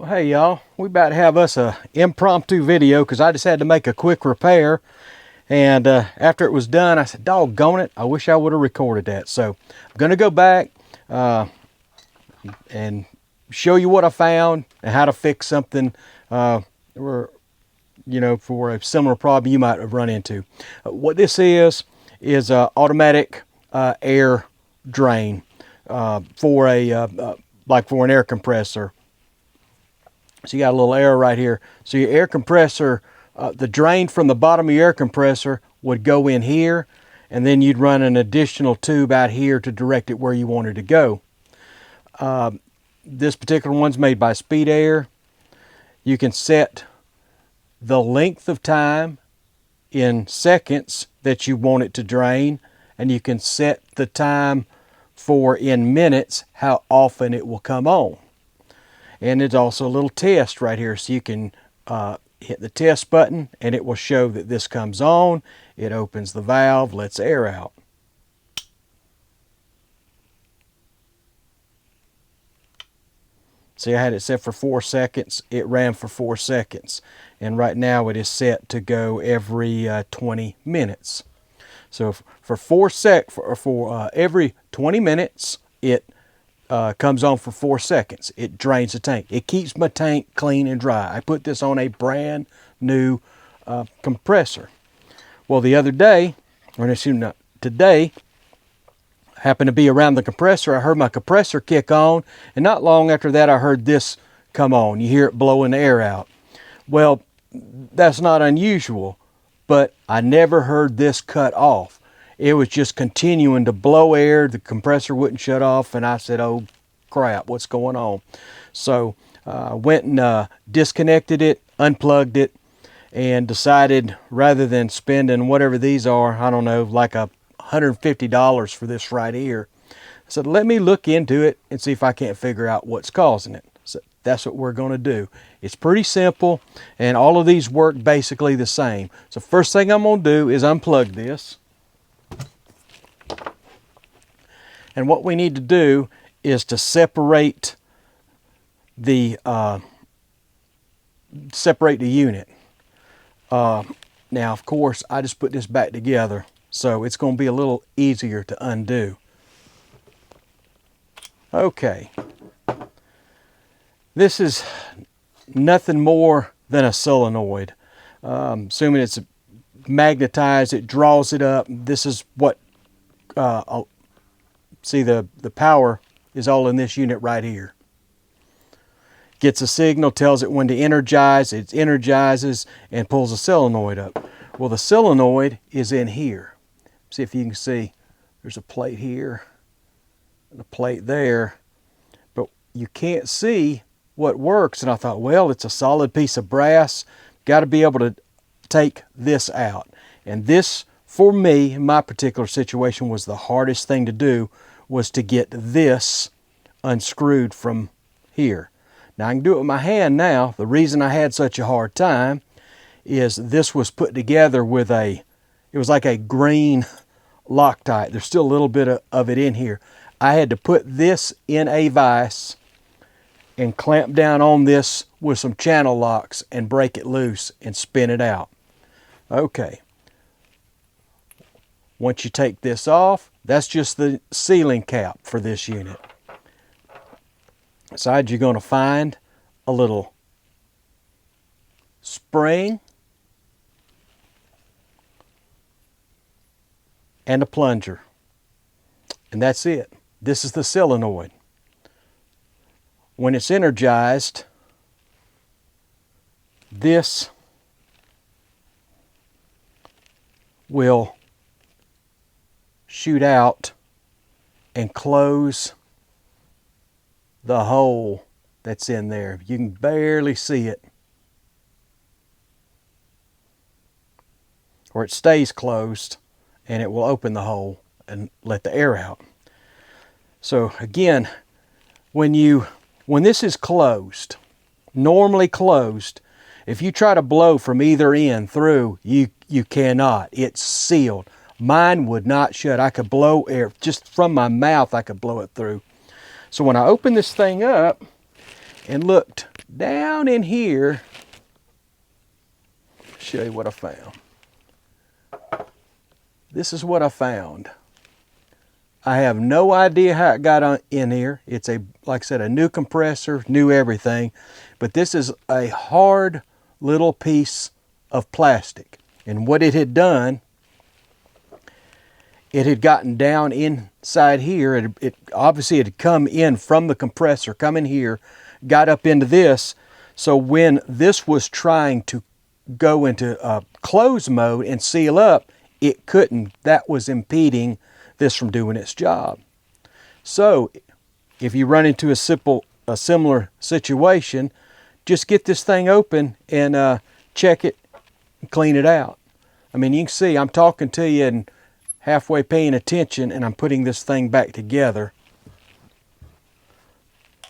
Well, hey y'all, we about to have us a impromptu video because I just had to make a quick repair, and after it was done I said, doggone it, I wish I would have recorded that. So I'm gonna go back and show you what I found and how to fix something or for a similar problem you might have run into. What this is automatic air drain for an air compressor. So you got a little arrow right here. So your air compressor, the drain from the bottom of your air compressor would go in here, and then you'd run an additional tube out here to direct it where you wanted to go. This particular one's made by Speed Air. You can set the length of time in seconds that you want it to drain, and you can set the time for in minutes how often it will come on. And there's also a little test right here, so you can hit the test button and it will show that this comes on. It opens the valve, lets air out. See, I had it set for 4 seconds. It ran for 4 seconds. And right now it is set to go every 20 minutes. So for every 20 minutes, it comes on for 4 seconds. It drains the tank. It keeps my tank clean and dry. I put this on a brand new compressor. Well, the other day, today, happened to be around the compressor. I heard my compressor kick on, and not long after that I heard this come on. You hear it blowing the air out. Well, that's not unusual, but I never heard this cut off. It was just continuing to blow air. The compressor wouldn't shut off, and I said, oh crap, what's going on? So I went and disconnected it, unplugged it, and decided rather than spending whatever these are, I don't know, like $150 for this right here, I said, let me look into it and see if I can't figure out what's causing it. So that's what we're going to do. It's pretty simple, and all of these work basically the same. So first thing I'm going to do is unplug this. And what we need to do is to separate the unit. Now, of course, I just put this back together, so it's going to be a little easier to undo. Okay. This is nothing more than a solenoid. Assuming it's magnetized, it draws it up. This is what see, the power is all in this unit right here. Gets a signal, tells it when to energize, it energizes and pulls a solenoid up. Well, the solenoid is in here. See if you can see, there's a plate here and a plate there, but you can't see what works. And I thought, well, it's a solid piece of brass, got to be able to take this out. And this, for me, in my particular situation, was the hardest thing to do, was to get this unscrewed from here. Now I can do it with my hand now. The reason I had such a hard time is this was put together with it was like a green Loctite. There's still a little bit of it in here. I had to put this in a vise and clamp down on this with some channel locks and break it loose and spin it out. Okay. Once you take this off, that's just the sealing cap for this unit. Inside, you're going to find a little spring and a plunger. And that's it. This is the solenoid. When it's energized, this will shoot out and close the hole that's in there. You can barely see it, or it stays closed and it will open the hole and let the air out. So again, when this is closed, normally closed, if you try to blow from either end through, you cannot. It's sealed. Mine would not shut. I could blow air just from my mouth. I could blow it through. So when I opened this thing up and looked down in here, show you what I found. This is what I found. I have no idea how it got in here. It's a, like I said, a new compressor, new everything. But this is a hard little piece of plastic. And what it had done, it had gotten down inside here. It obviously had come in from the compressor, come in here, got up into this. So when this was trying to go into close mode and seal up, it couldn't. That was impeding this from doing its job. So if you run into a similar situation, just get this thing open and check it and clean it out. I mean, you can see I'm talking to you and halfway paying attention, and I'm putting this thing back together.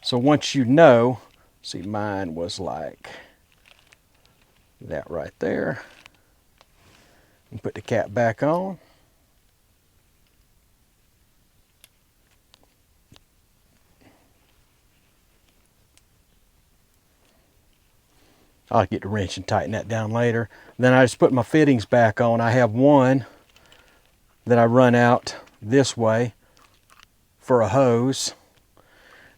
So once you know, see, mine was like that right there. And put the cap back on. I'll get the wrench and tighten that down later. Then I just put my fittings back on. I have one that I run out this way for a hose.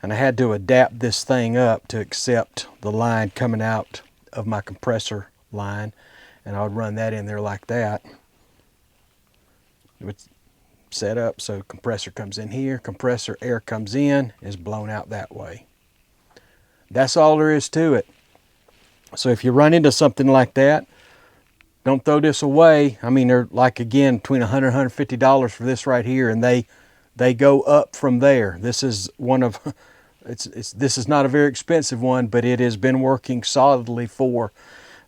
And I had to adapt this thing up to accept the line coming out of my compressor line. And I would run that in there like that. It's set up so compressor comes in here, compressor air comes in, is blown out that way. That's all there is to it. So if you run into something like that, don't throw this away. I mean, they're like, again, between $100 and $150 for this right here, and they go up from there. This is one of, this is not a very expensive one, but it has been working solidly for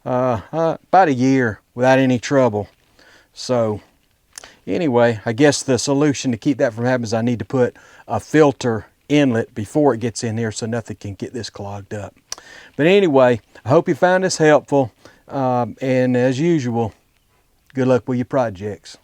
about a year without any trouble. So anyway, I guess the solution to keep that from happening is I need to put a filter inlet before it gets in here so nothing can get this clogged up. But anyway, I hope you found this helpful. And as usual, good luck with your projects.